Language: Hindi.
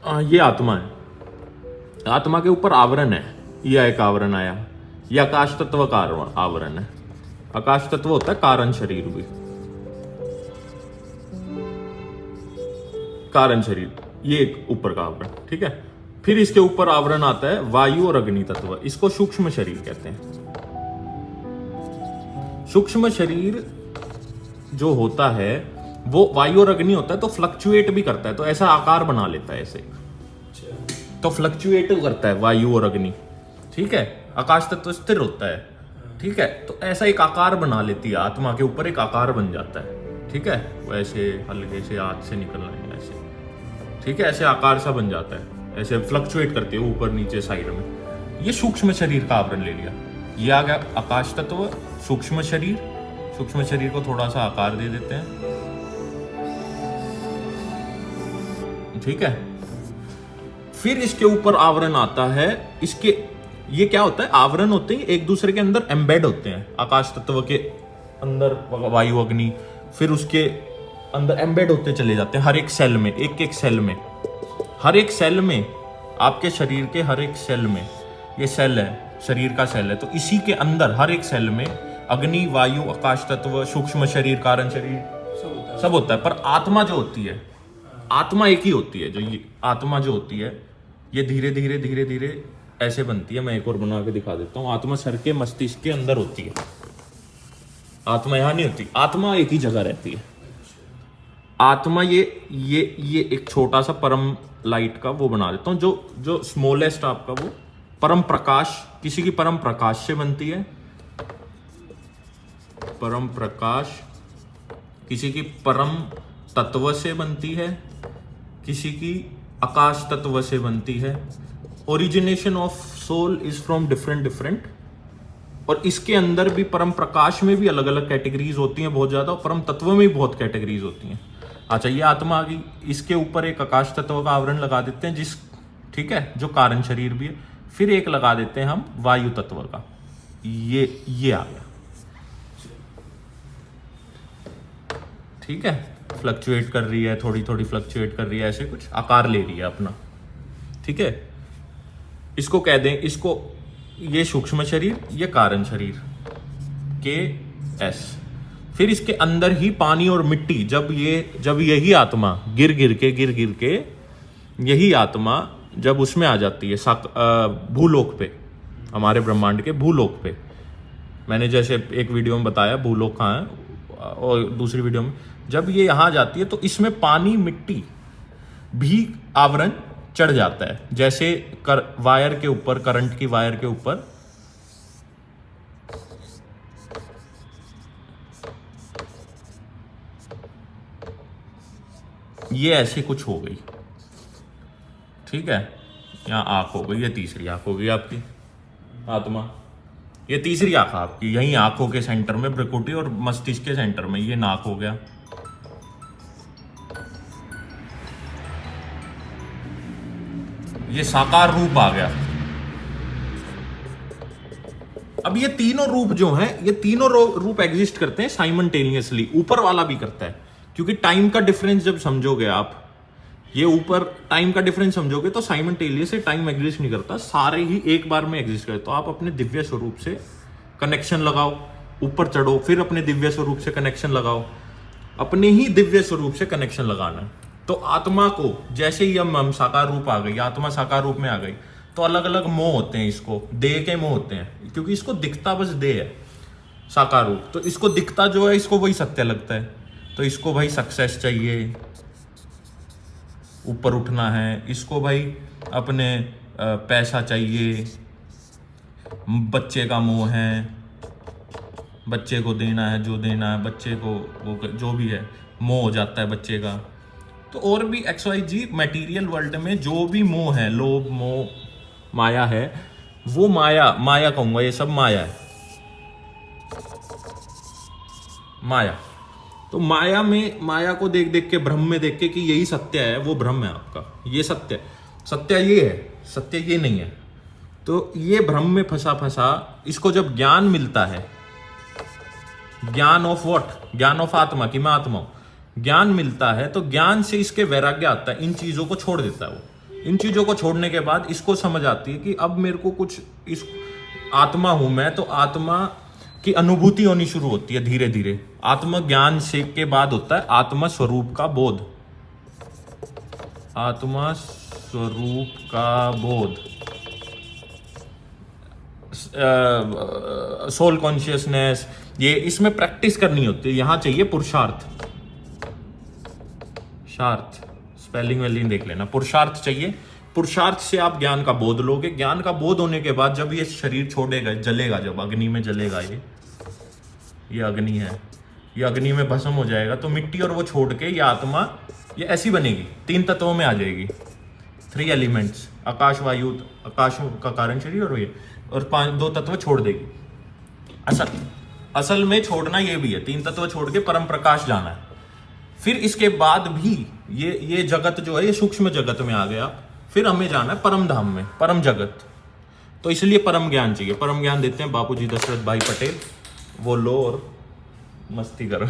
ये आत्मा है, आत्मा के ऊपर आवरण है, यह एक आवरण आया, यह आकाश तत्व का आवरण है। आकाश तत्व होता है कारण शरीर भी, कारण शरीर, ये एक ऊपर का आवरण, ठीक है। फिर इसके ऊपर आवरण आता है वायु और अग्नि तत्व, इसको सूक्ष्म शरीर कहते हैं। सूक्ष्म शरीर जो होता है वो वायु और अग्नि होता है, तो फ्लक्चुएट भी करता है, तो ऐसा आकार बना लेता है ऐसे, तो फ्लक्चुएट करता है वायु और अग्नि, ठीक है। आकाश तत्व स्थिर होता है, ठीक है। तो ऐसा एक आकार बना लेती है आत्मा के ऊपर, एक आकार बन जाता है, ठीक है। वैसे हल्के से हाथ से निकलना है ऐसे, ठीक है, ऐसे आकार सा बन जाता है, ऐसे फ्लक्चुएट करती है ऊपर नीचे साइड में। ये सूक्ष्म शरीर का आवरण ले लिया। ये आ गया आकाश तत्व, सूक्ष्म शरीर। सूक्ष्म शरीर को थोड़ा सा आकार दे देते हैं, ठीक है। फिर इसके ऊपर आवरण आता है, इसके ये क्या होता है, आवरण होते हैं एक दूसरे के अंदर एम्बेड होते हैं। आकाश तत्व के अंदर वायु अग्नि, फिर उसके अंदर एम्बेड होते चले जाते हैं हर एक सेल में, एक एक सेल में, हर एक सेल में, आपके शरीर के हर एक सेल में, ये सेल है, शरीर का सेल है, तो इसी के अंदर हर एक सेल में अग्नि, वायु, आकाश तत्व, सूक्ष्म शरीर, कारण शरीर सब होता है। पर आत्मा जो होती है, आत्मा एक ही होती है। जो ये आत्मा जो होती है, ये धीरे धीरे धीरे धीरे ऐसे बनती है। मैं एक और बना के दिखा देता हूँ। आत्मा सर के मस्तिष्क के अंदर होती है, आत्मा यहां नहीं होती, आत्मा एक ही जगह रहती है। आत्मा ये एक छोटा सा परम लाइट का वो बना देता हूँ, जो स्मॉलेस्ट आपका वो परम प्रकाश, किसी की परम प्रकाश से बनती है, परम प्रकाश, किसी की परम तत्व से बनती है, किसी की आकाश तत्व से बनती है। Origination of soul is from different, और इसके अंदर भी परम प्रकाश में भी अलग अलग कैटेगरीज होती हैं बहुत ज्यादा, और परम तत्व में भी बहुत कैटेगरीज होती हैं। अच्छा, ये आत्मा आ गई, इसके ऊपर एक आकाश तत्व का आवरण लगा देते हैं, जिस, ठीक है, जो कारण शरीर भी है। फिर एक लगा देते हैं हम वायु तत्व का, ये आ गया, ठीक है। फ्लक्चुएट कर रही है, थोड़ी थोड़ी फ्लक्चुएट कर रही है, ऐसे कुछ आकार ले रही है अपना, ठीक है। इसको कह दें, इसको, ये सूक्ष्म शरीर, ये कारण शरीर, के एस। फिर इसके अंदर ही पानी और मिट्टी, जब यही आत्मा गिर गिर के यही आत्मा जब उसमें आ जाती है भूलोक पे, हमारे ब्रह्मांड के भूलोक पे, मैंने जैसे एक वीडियो में बताया भूलोक कहाँ है, और दूसरी वीडियो में जब ये यहाँ जाती है तो इसमें पानी मिट्टी भी आवरण चढ़ जाता है। जैसे वायर के ऊपर, करंट की वायर के ऊपर ये ऐसी कुछ हो गई, ठीक है। यहाँ आंख हो गई, ये तीसरी आंख हो गई आपकी आत्मा, ये तीसरी आंख आपकी यही आंखों के सेंटर में, भ्रुकुटी और मस्तिष्क के सेंटर में, ये नाक हो गया। ये साकार रूप आ गया। अब ये तीनों रूप जो हैं, ये तीनों रूप एग्जिस्ट करते हैं साइमल्टेनियसली। ऊपर वाला भी करता है, क्योंकि टाइम का डिफरेंस जब समझोगे आप, ये ऊपर टाइम का डिफरेंस समझोगे तो साइमल्टेनियस से टाइम एग्जिस्ट नहीं करता, सारे ही एक बार में एग्जिस्ट करते। तो आप अपने दिव्य स्वरूप से कनेक्शन लगाओ, ऊपर चढ़ो, फिर अपने दिव्य स्वरूप से कनेक्शन लगाओ, अपने ही दिव्य स्वरूप से कनेक्शन लगाना। तो आत्मा को जैसे ही हम साकार रूप आ गई, आत्मा साकार रूप में आ गई, तो अलग अलग मोह होते हैं, इसको देह के मोह होते हैं, क्योंकि इसको दिखता बस देह है साकार रूप, तो इसको दिखता जो है इसको वही सत्य लगता है। तो इसको भाई सक्सेस चाहिए, ऊपर उठना है, इसको भाई अपने पैसा चाहिए, बच्चे का मोह है, बच्चे को देना है, जो देना है बच्चे को, वो जो भी है मोह हो जाता है बच्चे का। तो और भी XYZ मटेरियल वर्ल्ड में जो भी मोह है, लोभ मोह माया है, वो माया कहूंगा, ये सब माया है, माया। तो माया को देख देख के, भ्रम में देख के कि यही सत्य है, वो भ्रम है आपका, ये सत्य ये है, सत्य ये नहीं है। तो ये भ्रम में फंसा इसको जब ज्ञान मिलता है, ज्ञान ऑफ व्हाट, ज्ञान ऑफ आत्मा की मैं आत्मा हूं, ज्ञान मिलता है, तो ज्ञान से इसके वैराग्य आता है, इन चीजों को छोड़ देता है वो। इन चीजों को छोड़ने के बाद इसको समझ आती है कि अब मेरे को कुछ इस आत्मा हूं मैं, तो आत्मा की अनुभूति होनी शुरू होती है धीरे धीरे। आत्मज्ञान से के बाद होता है आत्म स्वरूप का बोध। आत्मा स्वरूप का बोध, सोल कॉन्शियसनेस, ये इसमें प्रैक्टिस करनी होती है। यहां चाहिए पुरुषार्थ। शार्थ स्पेलिंग वेलिंग देख लेना। पुरुषार्थ चाहिए। पुरुषार्थ से आप ज्ञान का बोध लोगे। ज्ञान का बोध होने के बाद जब ये शरीर छोड़ेगा, जलेगा, जब अग्नि में जलेगा, ये अग्नि है, ये अग्नि में भस्म हो जाएगा, तो मिट्टी और वो छोड़ के ये आत्मा ये ऐसी बनेगी, 3 तत्वों में आ जाएगी। 3 एलिमेंट्स, आकाश वायु, आकाश का कारण शरीर और 2 तत्व छोड़ देगी। असल में छोड़ना ये भी है, 3 तत्व छोड़ के परम प्रकाश जाना है। फिर इसके बाद भी ये जगत जो है ये सूक्ष्म जगत में आ गया, फिर हमें जाना है परम धाम में, परम जगत। तो इसलिए परम ज्ञान चाहिए। परम ज्ञान देते हैं बापूजी दशरथ भाई पटेल। वो लो और मस्ती करो।